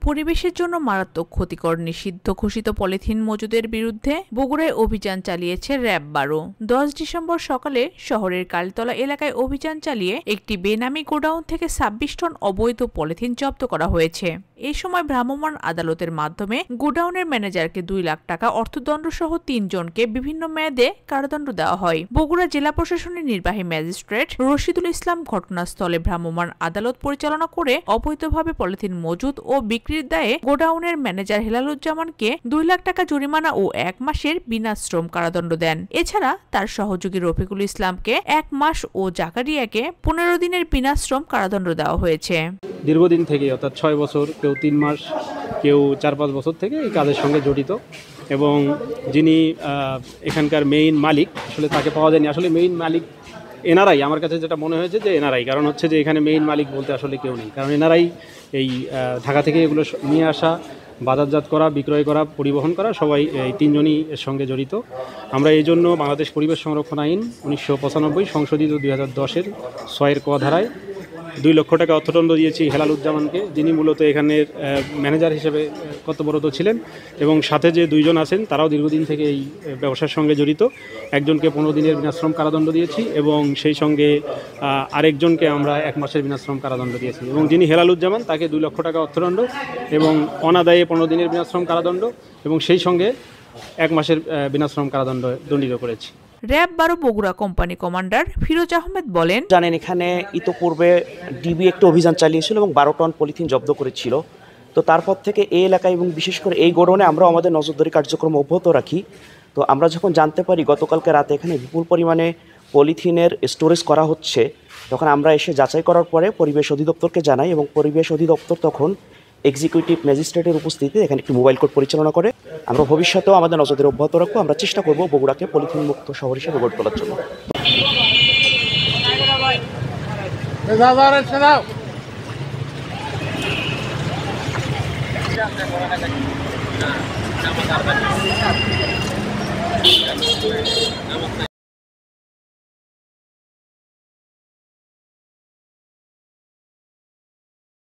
পরিবেশের জন্য মারাত্মক ক্ষতিকর নিষিদ্ধ ঘোষিত পলিথিন মজুদের বিরুদ্ধে বগুড়ায় অভিযান চালিয়েছে র‍্যাব ১২। ১০ ডিসেম্বর সকালে শহরের কালীতলা এলাকায় অভিযান চালিয়ে একটি বেনামী গোডাউন থেকে ২৬ টন অবৈধ পলিথিন জব্দ করা হয়েছে। এই সময় ভ্রাম্যমাণ আদালতের মাধ্যমে গোডাউনের ম্যানেজারকে ২ লাখ টাকা অর্থদণ্ড সহ ৩ জনকে বিভিন্ন মেয়াদে কারাদণ্ড দেওয়া হয়। বগুড়া জেলা প্রশাসনের নির্বাহী ম্যাজিস্ট্রেট রশিদুল ইসলাম ঘটনাস্থলে ভ্রাম্যমাণ আদালত পরিচালনা করে অবৈধভাবে পলিথিন মজুদ ও বিক্রির দায়ে গোডাউনের ম্যানেজার হেলালুজ্জামানকে ২ লাখ টাকা জরিমানা ও ১ মাসের বিনাশ্রম কারাদণ্ড দেন। এছাড়া তার সহযোগী রফিকুল ইসলামকে ১ মাস ও জাকারিয়াকে ১৫ দিনের বিনাশ্রম কারাদণ্ড দেওয়া হয়েছে। দীর্ঘদিন থেকে অর্থাৎ ৬ বছর, কেউ ৩ মাস, কেউ ৪-৫ বছর থেকে এই কাজের সঙ্গে জড়িত এবং যিনি এখানকার মেইন মালিক, আসলে তাকে পাওয়া যায়নি। আসলে মেইন মালিক এনারাই, আমার কাছে যেটা মনে হয়েছে যে এনারাই, কারণ হচ্ছে যে এখানে মেইন মালিক বলতে আসলে কেউ নেই, কারণ এনারাই এই ঢাকা থেকে এগুলো নিয়ে আসা, বাজারজাত করা, বিক্রয় করা, পরিবহন করা, সবাই এই ৩ জনই এর সঙ্গে জড়িত। আমরা এই জন্য বাংলাদেশ পরিবেশ সংরক্ষণ আইন ১৯৯৫ সংশোধিত ২০১০-এর ৬-এর ক ধারায় ২ লক্ষ টাকা অর্থদণ্ড দিয়েছি হেলালুজ্জামানকে, যিনি মূলত এখানের ম্যানেজার হিসেবে কর্তব্যরত ছিলেন এবং সাথে যে ২ জন আছেন তারাও দীর্ঘদিন থেকে এই ব্যবসার সঙ্গে জড়িত। একজনকে ১৫ দিনের বিনাশ্রম কারাদণ্ড দিয়েছি এবং সেই সঙ্গে আরেকজনকে আমরা ১ মাসের বিনাশ্রম কারাদণ্ড দিয়েছি এবং যিনি হেলালুজ্জামান তাকে ২ লক্ষ টাকা অর্থদণ্ড এবং অনাদায়ে ১৫ দিনের বিনাশ্রম কারাদণ্ড এবং সেই সঙ্গে ১ মাসের বিনাশ্রম কারাদণ্ড দণ্ডিত করেছি। RAB ১২ Bogura company commander Firoz Ahmed বলেন, জানেন এখানে ইতোপূর্বে ডিবি একটা অভিযান চালিয়েছিল এবং ১২ টন পলিথিন জব্দ করেছিল। তো তারপর থেকে এই এলাকায় এবং বিশেষ করে এই গোডাউনে আমরা আমাদের নজরদারি কার্যক্রম অব্যাহত রাখি। তো আমরা যখন জানতে পারি গতকালকে রাতে এখানে বিপুল পরিমাণে পলিথিনের স্টোরেজ করা হচ্ছে, তখন আমরা এসে যাচাই করার পরে পরিবেশ অধিদপ্তরকে জানাই এবং পরিবেশ অধিদপ্তর তখন এক্সিকিউটিভ ম্যাজিস্ট্রেটের উপস্থিতিতে এখানে একটি মোবাইল কোর্ট পরিচালনা করে। আমরা ভবিষ্যতেও আমাদের নজরদারি অব্যাহত রাখবো। আমরা চেষ্টা করব বগুড়াকে পলিথিন মুক্ত শহর হিসেবে গড়ে তোলার জন্য।